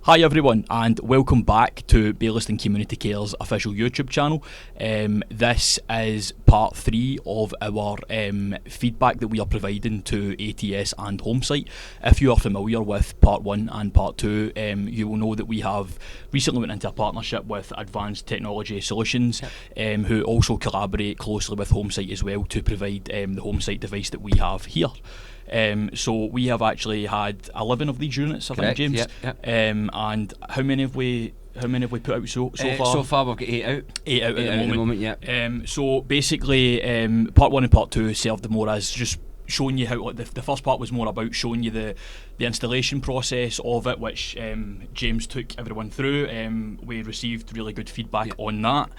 Hi everyone, and welcome back to Baillieston Community Care's official YouTube channel. This is part 3 of our feedback that we are providing to ATS and HomeSight. If you are familiar with part 1 and part 2, you will know that we have recently went into a partnership with Advanced Technology Solutions, who also collaborate closely with HomeSight as well to provide the HomeSight device that we have here. So we have actually had 11 of these units, I think, James. Yep. And how many have we put out so far? So far we've got 8 out. 8 out at the moment. Yeah. So basically, part 1 and part 2 served more as just showing you how, like, the first part was more about showing you the installation process of it, which James took everyone through. We received really good feedback on that.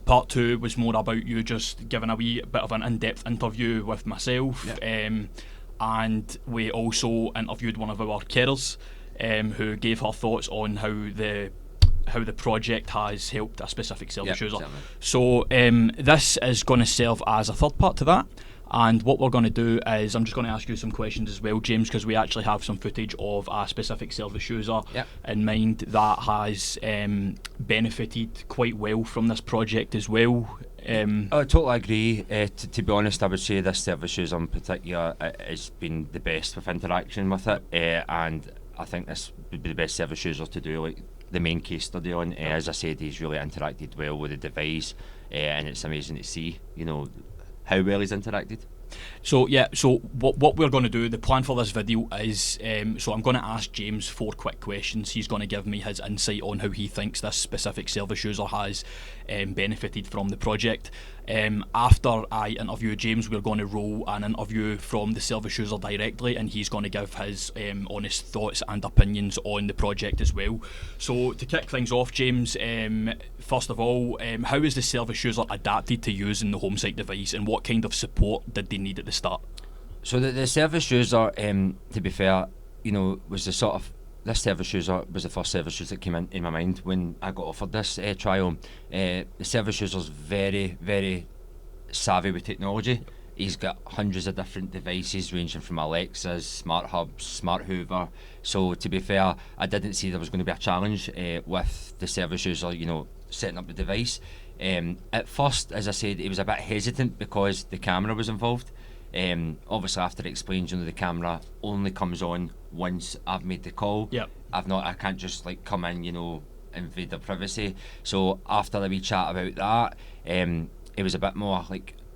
Part 2 was more about you just giving a wee bit of an in-depth interview with myself, and we also interviewed one of our carers who gave her thoughts on how the project has helped a specific service user. So this is going to serve as a third part to that. And what we're going to do is, I'm just going to ask you some questions as well, James, because we actually have some footage of a specific service user in mind that has benefited quite well from this project as well. I totally agree. To be honest, I would say this service user in particular has been the best with interaction with it, and I think this would be the best service user to do like the main case study on. As I said, he's really interacted well with the device, and it's amazing to see, how well he's interacted. So what we're going to do, the plan for this video is, so I'm going to ask James 4 quick questions. He's going to give me his insight on how he thinks this specific service user has benefited from the project. After I interview James, we're going to roll an interview from the service user directly, and he's going to give his honest thoughts and opinions on the project as well. So to kick things off, James, first of all, how is the service user adapted to using the HomeSight device, and what kind of support did they need at the start? So the service user, to be fair, was the sort of, this service user was the first service user that came in my mind when I got offered this trial. The service user's very, very savvy with technology. He's got hundreds of different devices ranging from Alexas, smart hubs, smart Hoover. So to be fair, I didn't see there was going to be a challenge with the service user, setting up the device. At first, as I said, he was a bit hesitant because the camera was involved. Obviously, after I explained, the camera only comes on once I've made the call. I can't just come in, invade their privacy. So after a wee chat about that, he was a bit more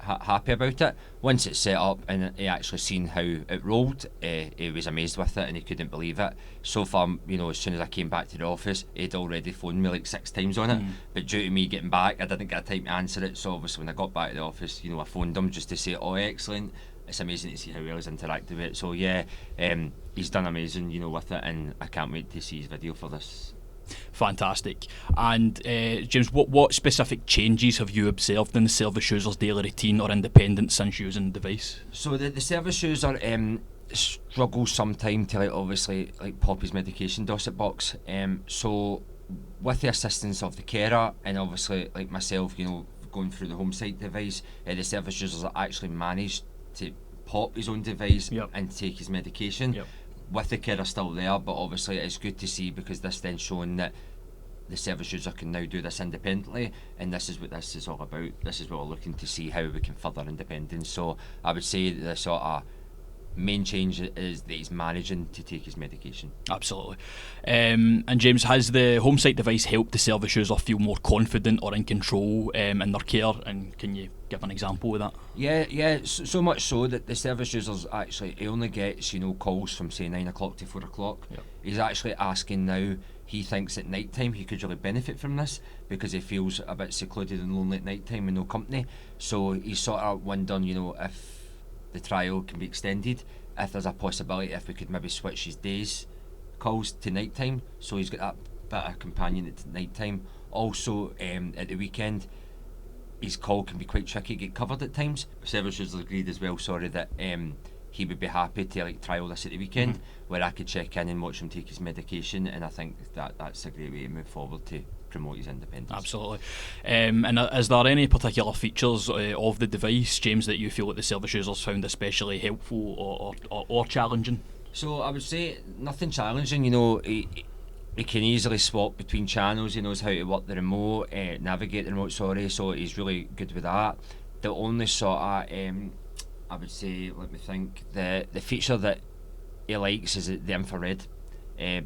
happy about it. Once it's set up and he actually seen how it rolled, he was amazed with it and he couldn't believe it. So far, as soon as I came back to the office, he'd already phoned me 6 times on it. But due to me getting back, I didn't get time to answer it. So obviously when I got back to the office, I phoned him just to say, oh, excellent. It's amazing to see how well he's interacted with it. So he's done amazing, with it, and I can't wait to see his video for this. Fantastic. And James, what specific changes have you observed in the service user's daily routine or independence since using the device? So the service user struggles sometimes to obviously pop his medication dossier box. So with the assistance of the carer and obviously myself, going through the HomeSight device, the service users actually managed to pop his own device and take his medication. With the carer still there, but obviously it's good to see because this then showing that the service user can now do this independently, and this is what this is all about. This is what we're looking to see, how we can further independence. So I would say the sort of main change is that he's managing to take his medication. Absolutely. And James, has the HomeSight device helped the service user feel more confident or in control in their care, and can you give an example of that? Yeah, so much so that the service user's actually, he only gets calls from say 9 o'clock to 4 o'clock. He's actually asking now, he thinks at night time he could really benefit from this because he feels a bit secluded and lonely at night time with no company. So he's sort of wondering, if the trial can be extended, if there's a possibility if we could maybe switch his days calls to night time, so he's got that bit of companion at night time. Also at the weekend his call can be quite tricky to get covered at times. Service user agreed as well, that he would be happy to trial this at the weekend where I could check in and watch him take his medication, and I think that's a great way to move forward to promote his independence. Absolutely. And is there any particular features of the device, James, that you feel that the service users found especially helpful or challenging? So I would say nothing challenging. he can easily swap between channels. He knows how to work the remote, navigate the remote. Sorry, so he's really good with that. The only sort of I would say, let me think, the feature that he likes is the infrared,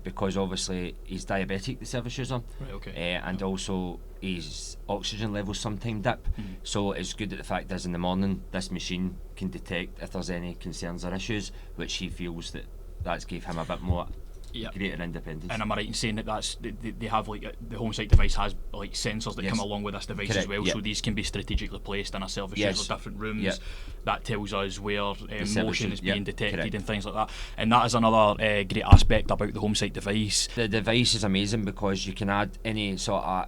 because obviously he's diabetic, the service user, Right, okay. and also his oxygen levels sometimes dip. So it's good that the fact is in the morning this machine can detect if there's any concerns or issues, which he feels that's gave him a bit more greater independence. And am I right in saying that they have like the HomeSight device has like sensors that come along with this device as well, so these can be strategically placed in a service user, different rooms. That tells us where motion is being detected and things like that. And that is another great aspect about the HomeSight device. The device is amazing because you can add any sort of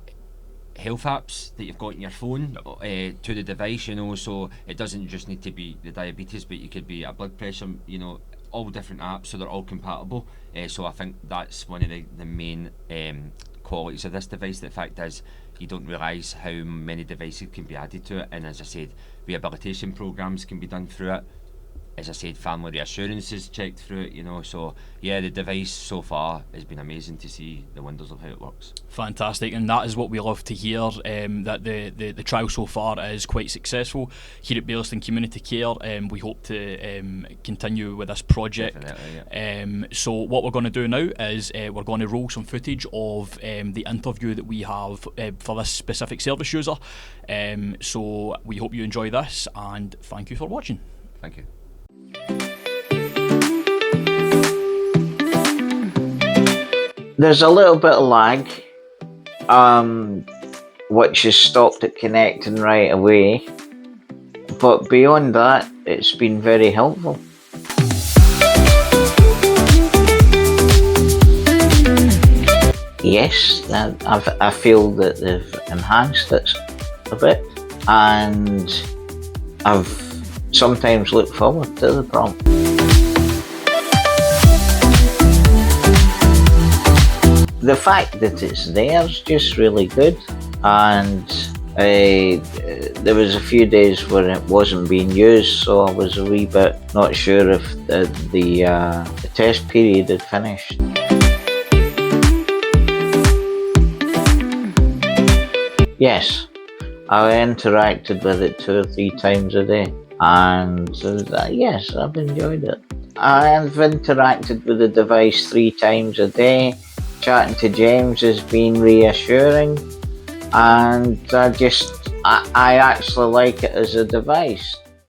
health apps that you've got in your phone to the device, you know, so it doesn't just need to be the diabetes, but you could be a blood pressure, you know, all different apps, so they're all compatible. So I think that's one of the main qualities of this device. The fact is, you don't realise how many devices can be added to it, and as I said, rehabilitation programs can be done through it. As I said, family reassurance is checked through it, you know, so yeah, the device so far has been amazing to see the wonders of how it works. Fantastic, and that is what we love to hear, that the trial so far is quite successful here at Baillieston Community Care. We hope to continue with this project. So what we're going to do now is we're going to roll some footage of the interview that we have for this specific service user. So we hope you enjoy this, and thank you for watching. Thank you. There's a little bit of lag, which has stopped it connecting right away, but beyond that, it's been very helpful. Yes, I feel that they've enhanced it a bit, and I've sometimes looked forward to the prompt. The fact that it's there is just really good, and there was a few days where it wasn't being used, so I was a wee bit not sure if the test period had finished. Yes, I interacted with it 2 or 3 times a day, and yes, I've enjoyed it. I've interacted with the device 3 times a day. Chatting to James has been reassuring, and I actually like it as a device.